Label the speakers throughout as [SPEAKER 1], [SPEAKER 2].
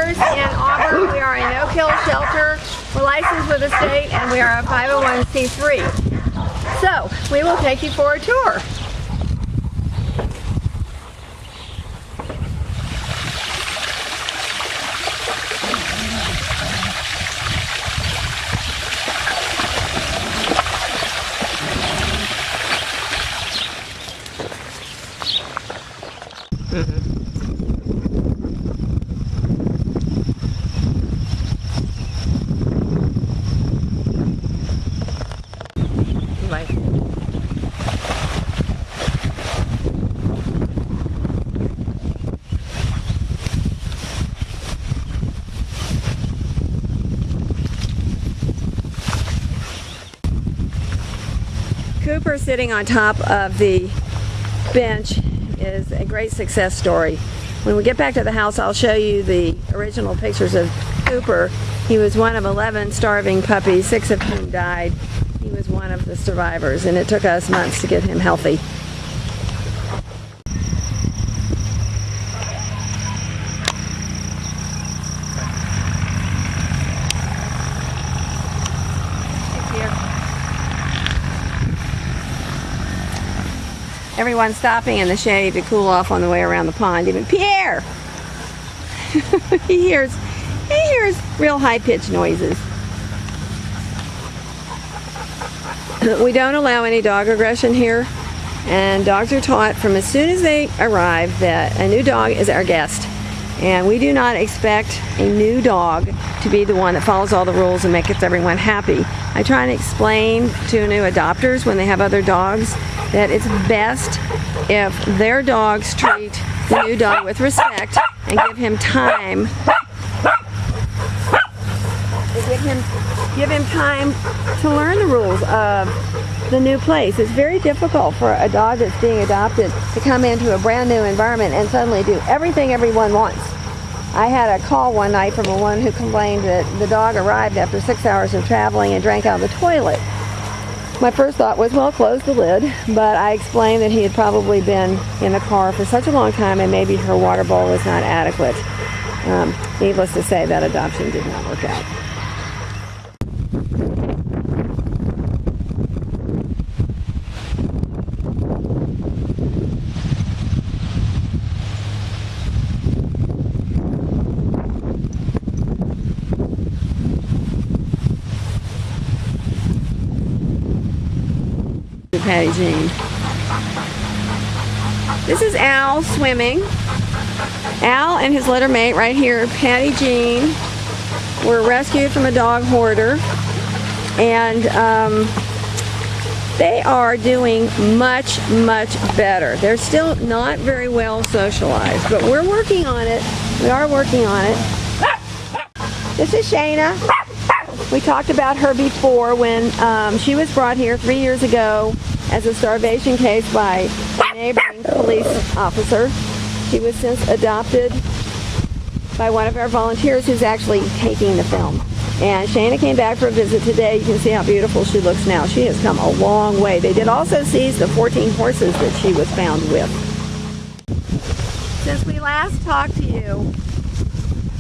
[SPEAKER 1] Coopers in Auburn. We are a no-kill shelter. We're licensed with the state, and we are a 501c3. So, we will take you for a tour. Cooper sitting on top of the bench is a great success story. When we get back to the house, I'll show you the original pictures of Cooper. He was one of 11 starving puppies, 6 of whom died. He was one of the survivors, and it took us months to get him healthy. Everyone's stopping in the shade to cool off on the way around the pond. Even Pierre! he hears real high-pitched noises. We don't allow any dog aggression here, and dogs are taught from as soon as they arrive that a new dog is our guest. And we do not expect a new dog to be the one that follows all the rules and makes everyone happy. I try and explain to new adopters when they have other dogs that it's best if their dogs treat the new dog with respect and give him time. Give him time to learn the rules of the new place. It's very difficult for a dog that's being adopted to come into a brand new environment and suddenly do everything everyone wants. I had a call one night from a woman who complained that the dog arrived after 6 hours of traveling and drank out of the toilet. My first thought was, well, close the lid, but I explained that he had probably been in the car for such a long time and maybe her water bowl was not adequate. Needless to say, that adoption did not work out. Patty Jean. This is Al swimming. Al and his littermate right here, Patty Jean, were rescued from a dog hoarder, and they are doing much, much better. They're still not very well socialized, but we're working on it. We are working on it. This is Shayna. We talked about her before when she was brought here 3 years ago as a starvation case by a neighboring police officer. She was since adopted by one of our volunteers who's actually taking the film. And Shayna came back for a visit today. You can see how beautiful she looks now. She has come a long way. They did also seize the 14 horses that she was found with. Since we last talked to you,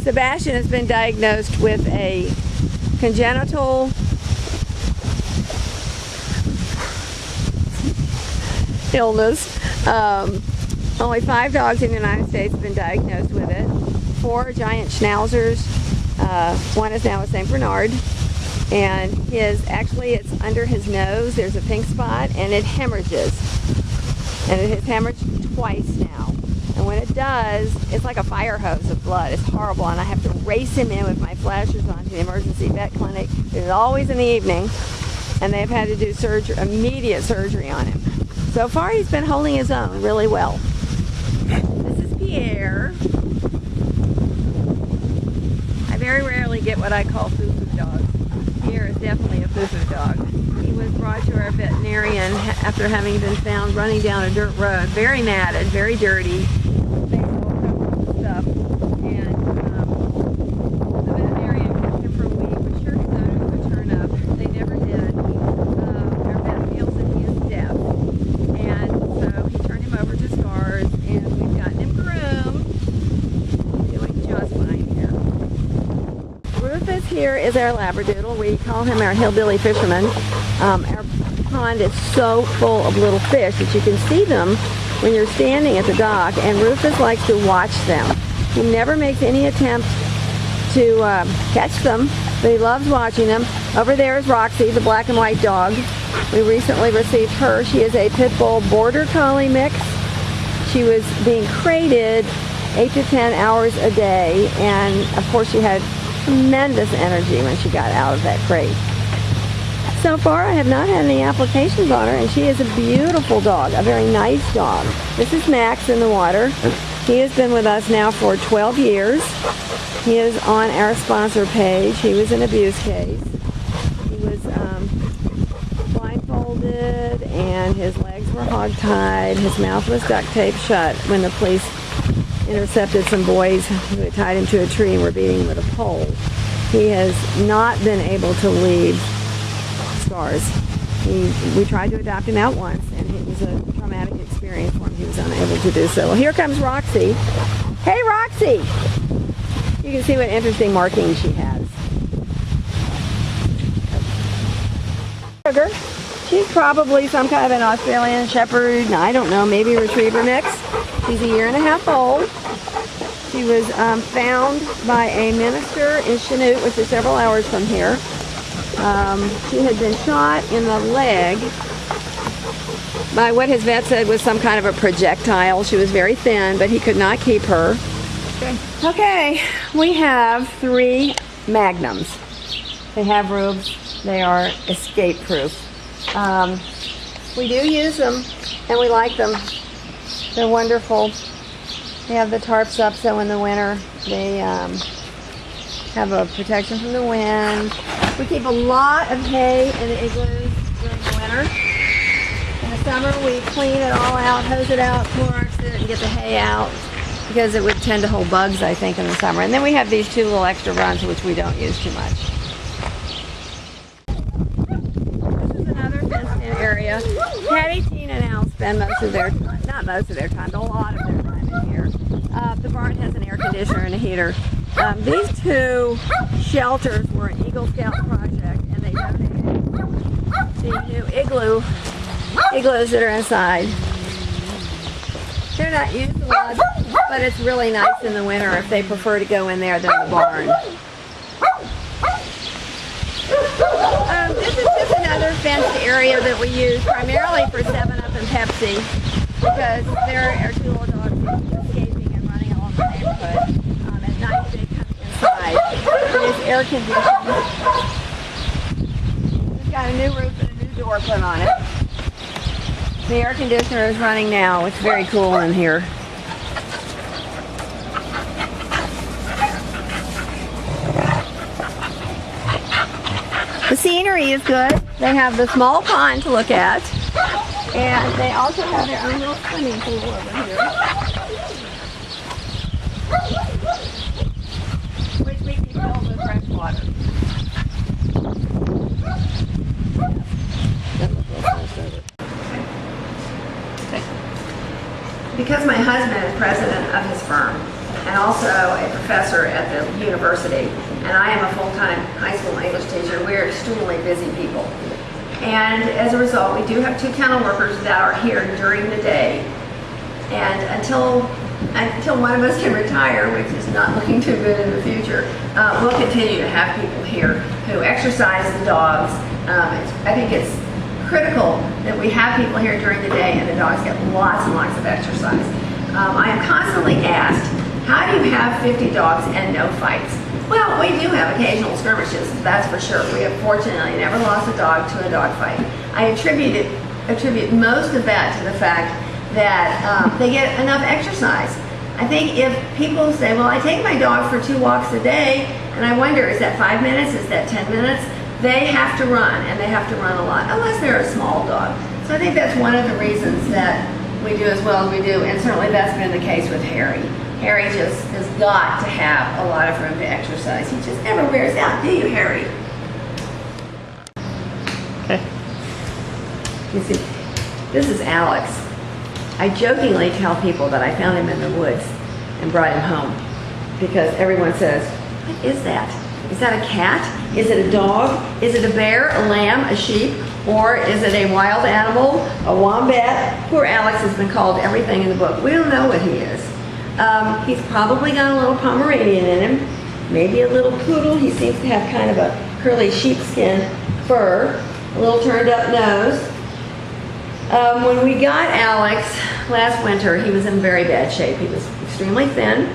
[SPEAKER 1] Sebastian has been diagnosed with a congenital illness. Only 5 dogs in the United States have been diagnosed with it. 4 giant schnauzers. One is now a St. Bernard. And it's under his nose. There's a pink spot and it hemorrhages. And it has hemorrhaged twice now. And when it does, it's like a fire hose of blood. It's horrible, and I have to race him in with my flashers on to the emergency vet clinic. It's always in the evening, and they've had to do immediate surgery on him. So far, he's been holding his own really well. This is Pierre. I very rarely get what I call foo-foo dogs. Pierre is definitely a foo-foo dog. He was brought to our veterinarian after having been found running down a dirt road, very matted, very dirty. Over to Scars, and we've gotten him groomed. Doing just fine here. here is our Labradoodle. We call him our hillbilly fisherman. Our pond is so full of little fish that you can see them when you're standing at the dock, and Rufus likes to watch them. He never makes any attempt to catch them, but he loves watching them. Over there is Roxy, the black and white dog. We recently received her. She is a Pit Bull Border Collie mix. She was being crated 8 to 10 hours a day, and of course she had tremendous energy when she got out of that crate. So far I have not had any applications on her, and she is a beautiful dog, a very nice dog. This is Max in the water. He has been with us now for 12 years. He is on our sponsor page. He was an abuse case. He was blindfolded and his legs were hogtied. His mouth was duct taped shut when the police intercepted some boys who had tied him to a tree and were beating him with a pole. He has not been able to leave scars. We tried to adopt him out once, and it was a traumatic experience for him. He was unable to do so. Well, here comes Roxy. Hey, Roxy! You can see what interesting markings she has. Sugar. She's probably some kind of an Australian Shepherd, I don't know, maybe Retriever mix. She's a 1.5 years old. She was found by a minister in Chanute, which is several hours from here. She had been shot in the leg by what his vet said was some kind of a projectile. She was very thin, but he could not keep her. Okay, we have 3 Magnums. They have roofs. They are escape-proof. We do use them, and we like them. They're wonderful. They have the tarps up, so in the winter they have a protection from the wind. We keep a lot of hay in the igloos during the winter. In the summer we clean it all out, hose it out, Clorox it, and get the hay out, because it would tend to hold bugs, I think, in the summer. And then we have these 2 little extra runs, which we don't use too much. This is another fenced-in area. Patty, Tina, and Al spend most of their time, not most of their time, but a lot of their time in here. The barn has an air conditioner and a heater. These 2 shelters were an Eagle Scout project, and they donated the new igloos that are inside. They're not used a lot, but it's really nice in the winter if they prefer to go in there than the barn. This is just another fenced area that we use primarily for 7-Up and Pepsi, because there are 2 little dogs escaping and running along the neighborhood. At night they come inside. It is air conditioned. It's got a new roof and a new door put on it. The air conditioner is running now. It's very cool in here. The scenery is good. They have the small pond to look at, and they also have their own little swimming pool over here, which we can fill with fresh water. Because my husband is president of his firm and also a professor at the university, and I am a full-time high school English teacher, we're extremely busy people. And as a result, we do have 2 kennel workers that are here during the day. And until one of us can retire, which is not looking too good in the future, we'll continue to have people here who exercise the dogs. I think it's critical that we have people here during the day and the dogs get lots and lots of exercise. I am constantly asked, how do you have 50 dogs and no fights? Well, we do have occasional skirmishes, that's for sure. We have fortunately never lost a dog to a dog fight. I attribute most of that to the fact that they get enough exercise. I think if people say, well, I take my dog for 2 walks a day, and I wonder, is that 5 minutes, is that 10 minutes? They have to run, and they have to run a lot, unless they're a small dog. So I think that's one of the reasons that we do as well as we do, and certainly that's been the case with Harry. Harry just has got to have a lot of room to exercise. He just never wears out, do you, Harry?
[SPEAKER 2] Okay.
[SPEAKER 1] You see, this is Alex. I jokingly tell people that I found him in the woods and brought him home, because everyone says, what is that? Is that a cat? Is it a dog? Is it a bear, a lamb, a sheep? Or is it a wild animal, a wombat? Poor Alex has been called everything in the book. We don't know what he is. He's probably got a little Pomeranian in him, maybe a little poodle. He seems to have kind of a curly sheepskin fur, a little turned up nose. When we got Alex last winter, he was in very bad shape. He was extremely thin.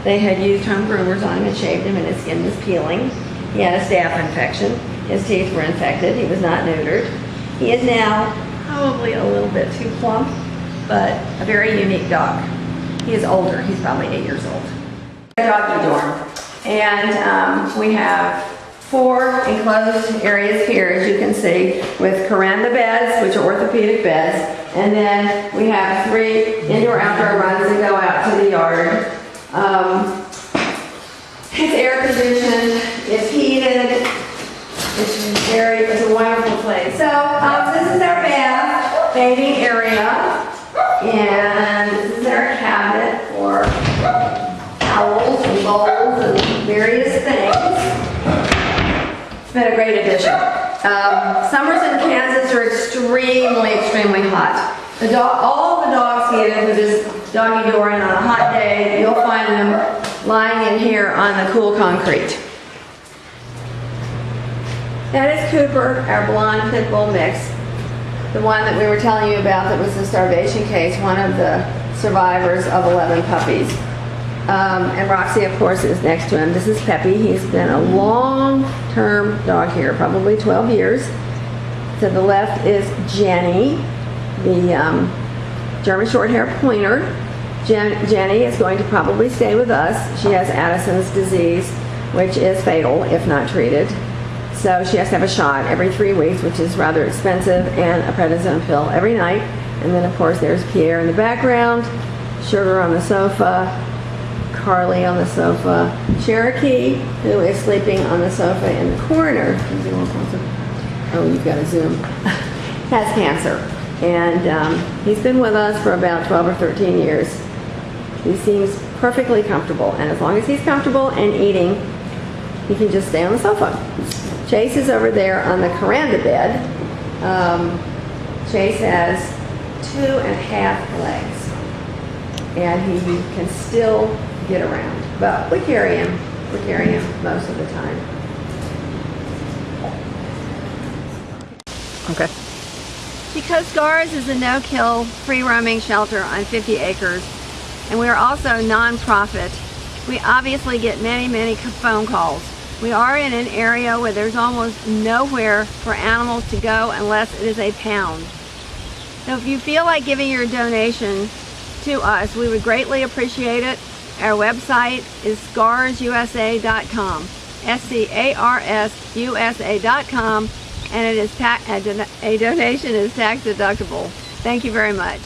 [SPEAKER 1] They had used home groomers on him and shaved him, and his skin was peeling. He had a staph infection. His teeth were infected. He was not neutered. He is now probably a little bit too plump, but a very unique dog. He is older. He's probably 8 years old. Doggy dorm. And we have 4 enclosed areas here, as you can see, with Kuranda beds, which are orthopedic beds. And then we have 3 indoor-outdoor runs that go out to the yard. It's air conditioned, it's heated, it's a wonderful place. So this is our bath, bathing area, and this is our cabinet for towels and bowls and various things. It's been a great addition. Summers in Kansas are extremely hot. All the dogs get into this doggy door, and on a hot day, you'll find them lying in here on the cool concrete. That is Cooper, our blonde pit bull mix. The one that we were telling you about that was the starvation case, one of the survivors of 11 puppies. And Roxy, of course, is next to him. This is Peppy. He's been a long-term dog here, probably 12 years. To the left is Jenny, the German Shorthair Pointer. Jenny is going to probably stay with us. She has Addison's disease, which is fatal if not treated. So she has to have a shot every 3 weeks, which is rather expensive, and a prednisone pill every night. And then, of course, there's Pierre in the background, Sugar on the sofa, Carly on the sofa, Cherokee, who is sleeping on the sofa in the corner. Oh, you've got to zoom. Has cancer. And he's been with us for about 12 or 13 years. He seems perfectly comfortable, and as long as he's comfortable and eating, he can just stay on the sofa. Chase is over there on the Kuranda bed. Chase has 2.5 legs, and he can still get around, but we carry him. We're carrying him most of the time.
[SPEAKER 2] Okay.
[SPEAKER 1] Because SCARS is a no-kill, free-roaming shelter on 50 acres, and we are also non-profit, we obviously get many phone calls. We are in an area where there's almost nowhere for animals to go unless it is a pound. So if you feel like giving your donation to us, we would greatly appreciate it. Our website is scarsusa.com, SCARSUSA.com, and it is a donation is tax deductible. Thank you very much.